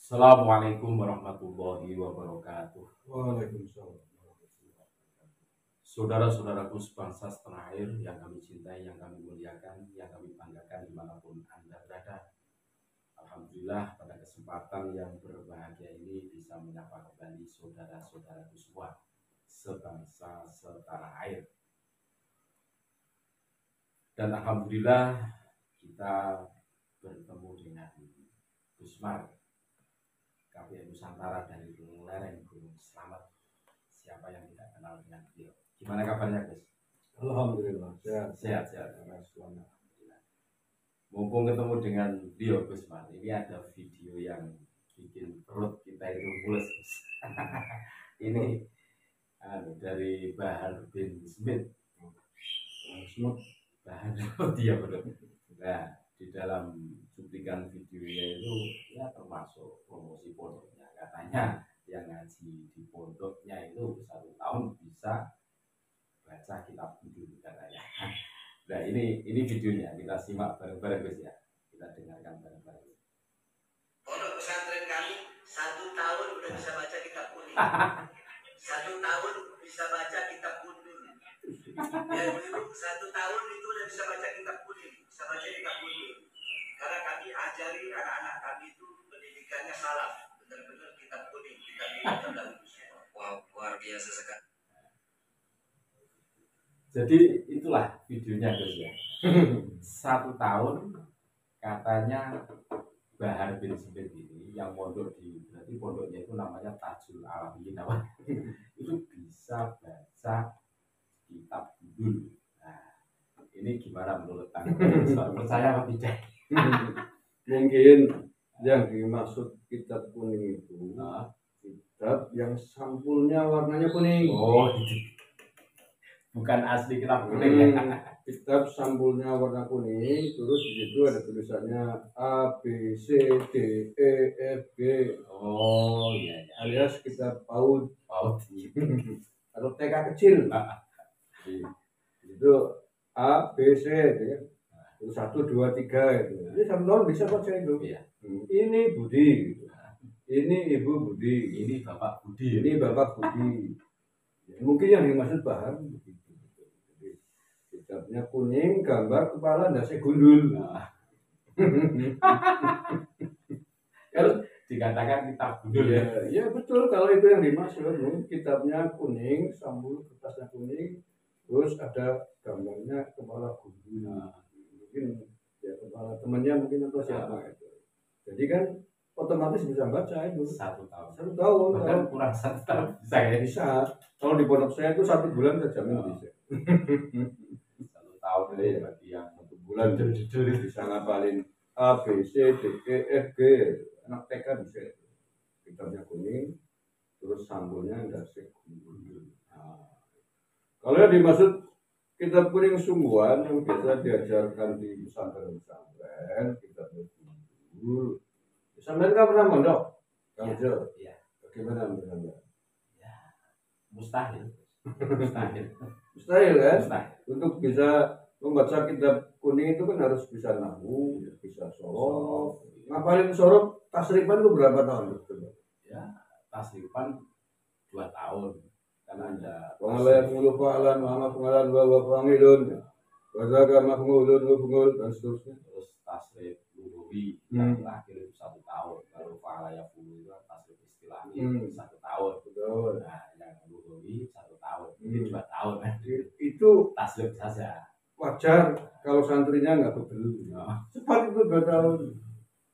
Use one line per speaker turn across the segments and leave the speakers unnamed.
Assalamualaikum warahmatullahi wabarakatuh.
Waalaikumsalam.
Saudara-saudaraku sebangsa setanah air yang kami cintai, yang kami muliakan, yang kami banggakan dimanapun Anda berada. Alhamdulillah pada kesempatan yang berbahagia ini bisa menyapa kembali saudara-saudaraku semua sebangsa setanah air. Dan Alhamdulillah kita bertemu dengan Gusmar KPI Nusantara dari lereng Gunung Slamet. Siapa yang tidak kenal dengan beliau? Gimana kabarnya, Gus?
Alhamdulillah sehat.
Sehat. Alhamdulillah. Mumpung ketemu dengan beliau, Gus Mar, ini ada video yang bikin perut kita itu mulus, Gus. Ini dari Bahar bin Smith. Bahar dia betul. Nah, di dalam cuplikan videonya itu ya termasuk promosi pondoknya, katanya yang ngaji di pondoknya itu 1 tahun bisa baca kitab dulu katanya. Nah ini videonya kita simak bareng-bareng Gus ya, kita dengarkan bareng-bareng.
Pondok pesantren kami 1 tahun udah bisa baca kitab kuning. 1 tahun bisa baca kitab gundul. Ya ibu 1 tahun itu udah bisa baca kitab kuning, bisa baca kitab kuning. Karena kami ajari anak-anak kami itu pendidikannya salaf, benar-benar kitab kuning, kitab terdahulu. Wow, luar biasa sekali.
Jadi itulah videonya Gus ya. 1 tahun katanya Bahar bin Smith ini yang pondok berarti pondoknya itu namanya Tajul Alamin itu bisa baca kitab gundul. Nah, ini gimana menurut Anda? Percaya apa tidak?
Mungkin yang dimaksud kitab kuning itu kitab yang sampulnya warnanya kuning.
Oh, bukan asli kitab kuning ya.
Kitab sampulnya warna kuning, terus di situ ada tulisannya A, B, C, D, E, F, G.
Oh iya.
Alias kitab PAUD. Atau TK kecil. Itu A, B, C, ya. 1, 2, 3 itu. Ini 1 tahun bisa baca itu.
Iya.
Ini Budi, gitu. Ini Ibu Budi,
ini Bapak Budi.
Ini Bapak Budi. Ya, mungkin yang dimaksud Bahar begitu. Jadi kitabnya kuning, gambar kepala nasi gundul.
Kalau dikatakan kitab gundul ya.
Ya betul, kalau itu yang dimaksud. Kitabnya kuning, sambul kertasnya kuning, terus ada gambarnya kepala gundul. Mungkin ya kepala temannya mungkin atau siapa itu. Jadi kan otomatis bisa baca itu
1 tahun.
1 tahun.
Bahkan kurang 1 tahun bisa ya.
Bisa. Kalau di pondok saya itu 1 bulan saja bisa.
1 tahun ini berarti yang
1 bulan bisa ngapalin A, B, C, D, E, F, G. Anak TK bisa. Kitabnya kuning, terus sambulnya nasi gundul. Kalau yang dimaksud kitab kuning sungguhan yang biasa diajarkan di pesantren, kitab gundul. Pesantren kan pernah mondok?
Iya.
Bagaimana menurut Anda?
Ya, mustahil kan?
Mustahil. Untuk bisa membaca kitab kuning itu kan harus bisa nahwu, bisa sorof. Ngapalin sorof tasrifan itu berapa tahun?
Ya, tasrifan 2 tahun. Karena ada
pengalayat mulu fa'alan, ma'ama pengalan wa fa'amilun, wazaka mahmulun wa bungul, dan seterusnya.
Terus tasrif lugawi yang terakhir 1 tahun. Baru fa'alayat mulu itu tasrif istilahnya 1 tahun.
Betul.
Nah, yang lugawi 1 tahun. Ini 2 tahun.
Itu
tasrif saja.
Wajar kalau santrinya nggak betul. Cepat itu 2 tahun.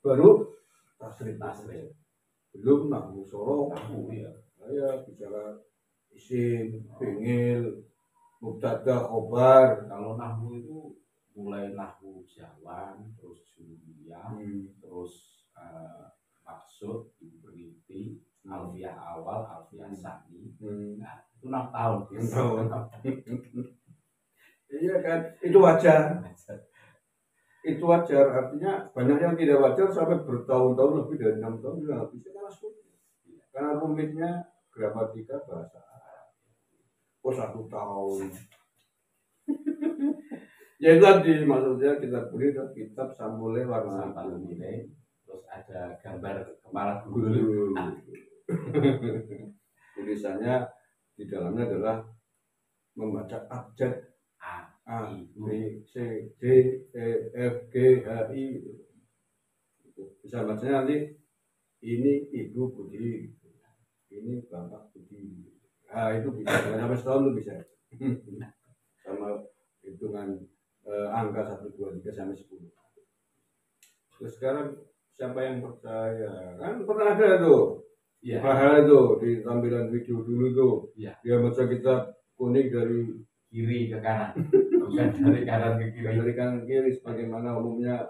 Baru tasrif. Belum nahwu sorof.
Ya.
Saya bicara isim, fi'il, mubtada, khobar.
Kalau nahwu itu mulai nahwu jawan, terus jumliyah, terus maksud, inti, alfiah awal, alfiah sani. Nah, itu 6 tahun.
Iya kan, itu wajar. Itu wajar, artinya banyak yang tidak wajar sampai bertahun-tahun, lebih dari 6 tahun juga nggak bisa, karena sulit. Karena rumitnya gramatika bahasa Arab. 1 tahun. Ya itu tadi maksudnya kitab kuning, kitab sambule warna kuning.
terus ada gambar kepala guru.
Tulisannya di dalamnya adalah membaca abjad A, B, C, D, E, F, G, H, I. Bisa bacanya nanti ini Ibu Budi, ini Bapak Budi. Nah itu bisa, sampai setahun itu bisa. Sama hitungan angka 1, 2, 3 sampai 10. Terus sekarang siapa yang percaya? Kan pernah ada tuh.
Iya.
Hal itu di tampilan video dulu tuh.
Iya.
Dia baca kitab kuning dari
Kiri ke kanan, bukan dari kanan ke kiri.
dari kanan ke kiri sebagaimana umumnya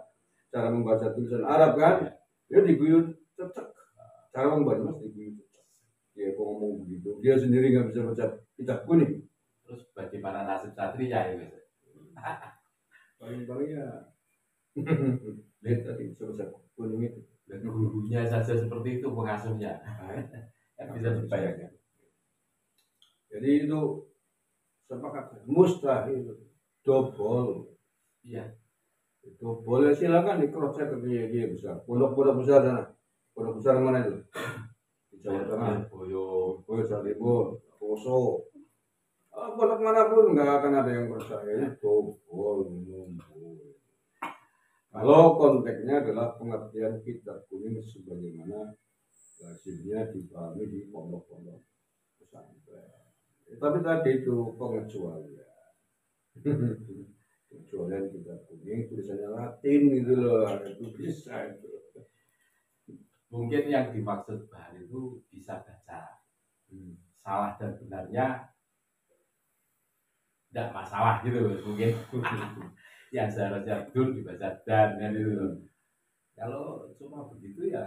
cara membaca tulisan Arab kan. Dia diguyur cecek. Cara membaca mas diguyur cecek. Dia ngomong begitu. Dia sendiri nggak bisa baca kitab kuning.
Terus bagaimana nasib satria ya guys?
Paling-paling ya. Lihat tadi bisa baca kuning itu.
Dan gurunya saja seperti itu, pengasuhnya. Kan bisa dibayangkan.
Jadi itu sepakat mustahil dobol.
Iya.
Dobol ya silakan di cross check ke dia besar. Pondok-pondok besar sana. Pondok besar mana itu? Di Jawa Tengah.
Boyo,
Jawa Timur, Poso. Pondok manapun nggak akan ada yang percaya dobol. Kalau konteksnya adalah pengertian kitab kuning sebagaimana hasilnya dipahami di pondok-pondok pesantren. Tapi tadi itu pengecualian. Pengecualian kitab kuning tulisannya Latin gitu loh, itu bisa itu.
mungkin yang dimaksud Bahar itu bisa baca. Salah dan benarnya tidak masalah gitu loh, mungkin. Yang seharusnya dul dibaca dan gitu. Kalau cuma begitu ya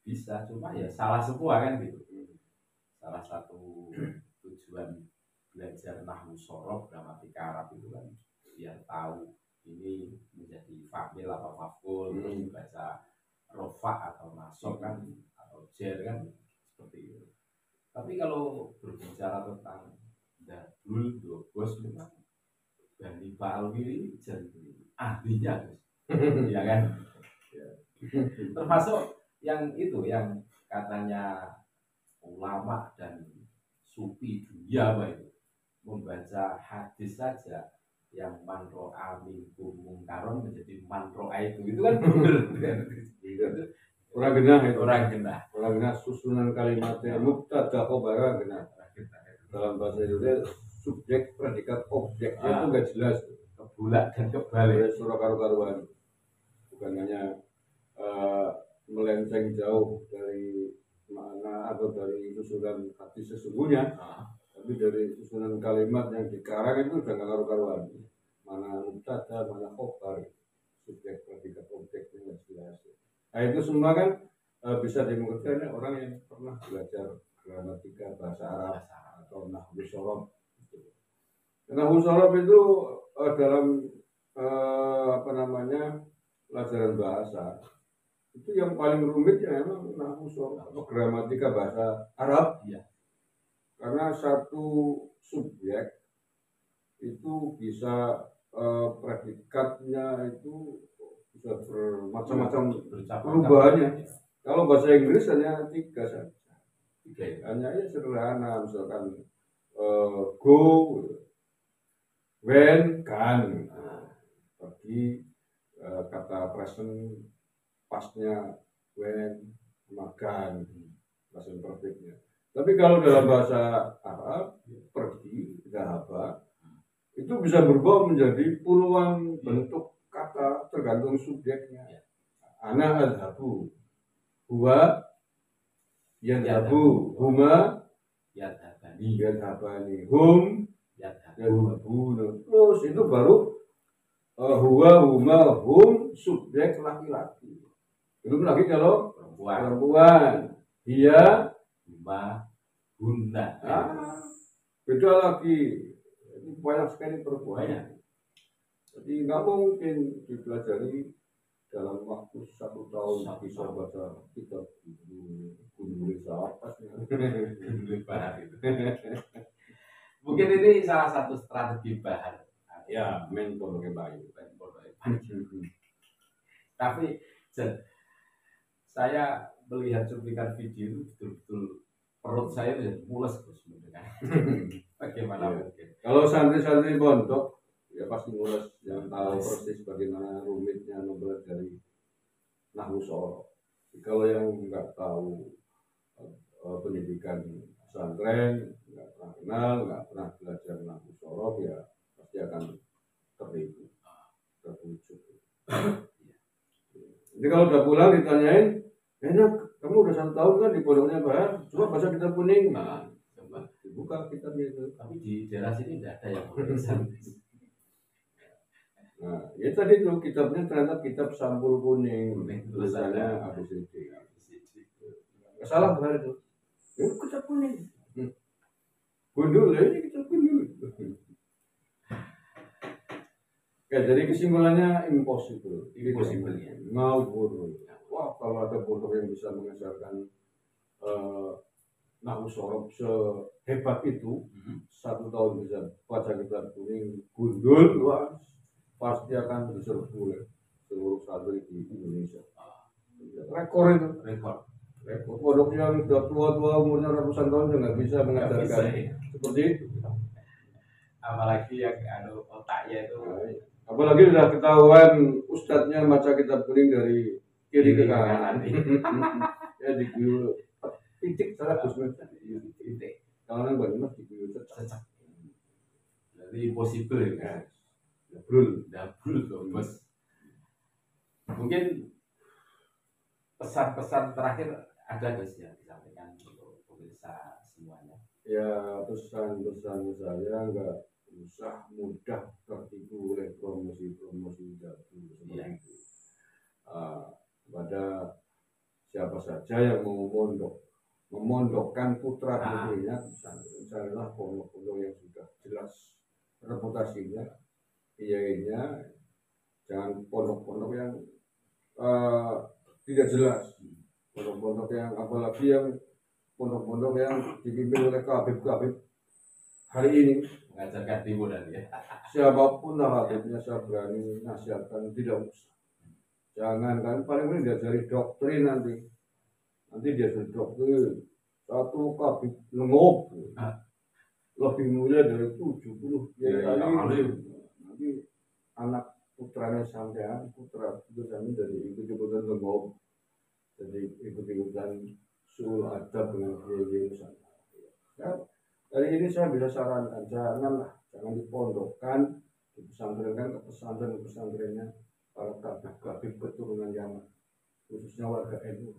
bisa, cuma ya salah semua kan gitu. Salah satu tujuan belajar nahwu sorof gramatika Arab itu kan biar tahu ini menjadi fa'il atau maf'ul, terus dibaca rofa atau nasab kan atau jar kan seperti itu. Tapi kalau berbicara tentang dadul, dobos memang Bani Palwi jadi ahlinya guys. Ya kan? Termasuk yang itu yang katanya ulama dan sufi dunia apa itu membaca hadis saja yang manro minkum mungkaron menjadi manro itu kan benar.
Orang genah itu.
Orang genah
susunan kalimatnya mubtada khobar genah. Dalam bahasa Indonesia subjek predikat objek itu nggak jelas.
Kebulat dan kebalik.
Surah karu-karuan. Bukan hanya melenceng jauh dari makna atau dari susunan hadis sesungguhnya, tapi dari susunan kalimat yang dikarang itu udah nggak karu-karuan. Mana mubtada, mana khobar, subjek predikat objeknya nggak jelas. Nah itu semua kan bisa dimengerti oleh orang yang pernah belajar gramatika bahasa Arab atau nahwu sorof. Nahwu sorof itu dalam pelajaran bahasa itu yang paling rumit ya memang nahwu sorof atau gramatika bahasa Arab.
Iya.
Karena satu subjek itu bisa predikatnya itu bisa bermacam-macam perubahannya. Kalau bahasa Inggris hanya 3 saja. Hanya ya sederhana, misalkan go, when, can. Pergi, kata present pastnya when, makan, present perfectnya. Tapi kalau dalam bahasa Arab, pergi, dhahaba, itu bisa berubah menjadi puluhan bentuk kata tergantung subjeknya. Ana adhabu, huwa yadhabu, huma yadhabani, hum yadhabu. Terus itu baru huwa, huma, hum subjek laki-laki. Belum lagi kalau perempuan, dia,
huma, bunda.
Beda lagi. Ini banyak sekali perempuannya. Jadi nggak mungkin dipelajari dalam waktu 1 tahun bisa baca kitab Gundul apa sih?
Bahar itu. Mungkin ini salah satu strategi Bahar.
Ya, mentor ke bayu.
Tapi Saya melihat cuplikan video itu betul-betul perut saya itu mules Gus mendengar. Bagaimana
Iya.
mungkin?
Kalau santri-santri pondok ya pasti mulai yang tahu persis bagaimana rumitnya mempelajari nahwu sorof. Kalau yang nggak tahu pendidikan pesantren, nggak pernah kenal, nggak pernah belajar nahwu sorof, ya pasti akan tertipu, terbujuk. Jadi kalau udah pulang ditanyain, enak, kamu udah 1 tahun kan di pondoknya Bahar, coba baca kitab kuning.
Nah, coba.
Dibuka kitabnya itu.
Tapi di daerah sini tidak ada yang tulisan.
Nah, ya tadi tuh kitabnya ternyata kitab sampul kuning, tulisannya ABCD. Nggak salah Bahar itu. Ya kitab kuning. Gundul ya, ini kitab gundul. Ya, jadi kesimpulannya impossible.
Impossible, ya.
Ngawur. Wah, kalau ada pondok yang bisa mengajarkan nahwu sorof sehebat itu, 1 tahun bisa baca kitab kuning gundul, wah, pasti akan diserbu oleh seluruh santri di Indonesia. Rekor itu.
Rekor.
Pondok yang sudah tua-tua umurnya ratusan tahun nggak bisa mengajarkan
ya.
seperti itu.
Apalagi yang otaknya itu.
Apalagi sudah ketahuan ustadznya baca kitab kuning dari kiri ke kanan. Ya diguyur titik salah Gusman.
Titik.
Kalau nang Banyumas diguyur
Cecak. Jadi impossible ya.
Brul.
Double tuh Bos. Mungkin pesan-pesan terakhir ada Gus ya disampaikan untuk pemirsa semuanya.
Ya pesan-pesan saya nggak usah mudah tertipu oleh promosi-promosi jadul seperti itu. Pada siapa saja yang mau memondokkan putra putrinya, misalnya pondok-pondok yang sudah jelas reputasinya, kiainya, jangan pondok-pondok yang tidak jelas, pondok-pondok yang apalagi yang pondok-pondok yang dipimpin oleh kabib-kabib hari ini
Mengajarkan timu nanti ya.
siapapun lah habibnya saya berani nasihatkan tidak usah. Jangan kan paling ini diajari doktrin nanti dia sudah doktrin satu kabib lengop lebih mulia dari 70 kali. Nanti anak putranya sampean putra itu kami dari ikut-ikutan lengop, jadi ikut-ikutan sul adab dengan kiai ya. Dari ini saya bisa sarankan jangan dipondokkan, dipesantrenkan ke pesantren-pesantrennya para kabib keturunan Yaman, khususnya warga NU.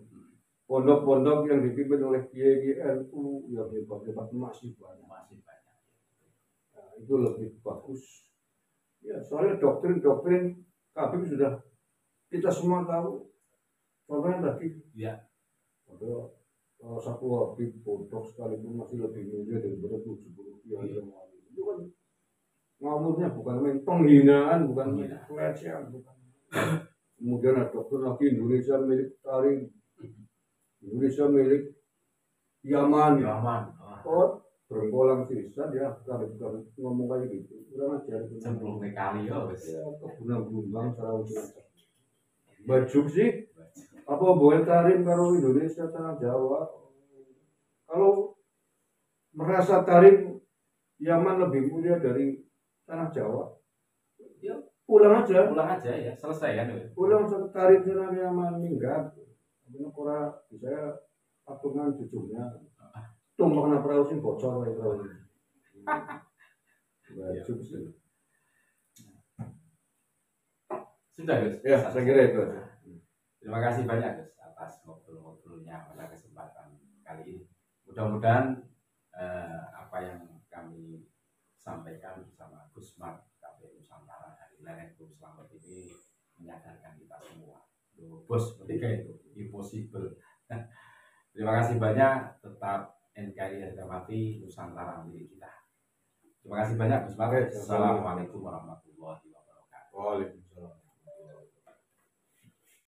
Pondok-pondok yang dipimpin oleh kiai NU yang hebat-hebat masih banyak. Nah, itu lebih bagus. Ya, soalnya doktrin kabib sudah kita semua tahu. Contohnya tadi.
Ya.
Satu habib pondok sekalipun masih lebih mulia daripada 70 kiai yang lain. Itu kan ngawurnya bukan main penghinaan, bukan main pelecehan, bukan. Kemudian ada dokter lagi Indonesia milik Tarim, Indonesia milik Yaman. Oh, berenggolang sisa dia kabib ngomong kayak gitu. Kurang ajar itu.
10 kali ya wes.
Ya, kebunan bumbang cara usaha. Baju sih. Apa boleh Tarim karo Indonesia tanah Jawa? Kalau merasa Tarim Yaman lebih mulia dari tanah Jawa, ya pulang aja
ya, selesai kan ya.
Pulang satu Tarim tanah Yaman minggat. Ini kora bisa patungan jujurnya. Tumpang perahu sing bocor wae perahu. Baju sih.
Sudah Gus.
Ya, saya kira itu aja.
Terima kasih banyak Gus atas ngobrol-ngobrolnya pada kesempatan kali ini. Mudah-mudahan apa yang kami sampaikan bersama Gus Mar KPU Nusantara dari Lereng Selamat ini menyadarkan kita semua. Bos, ketika itu impossible. Terima kasih banyak. Tetap NKRI harga mati, Nusantara milik kita. Terima kasih banyak Gus Mar. Assalamualaikum warahmatullahi wabarakatuh.
Waalaikumsalam.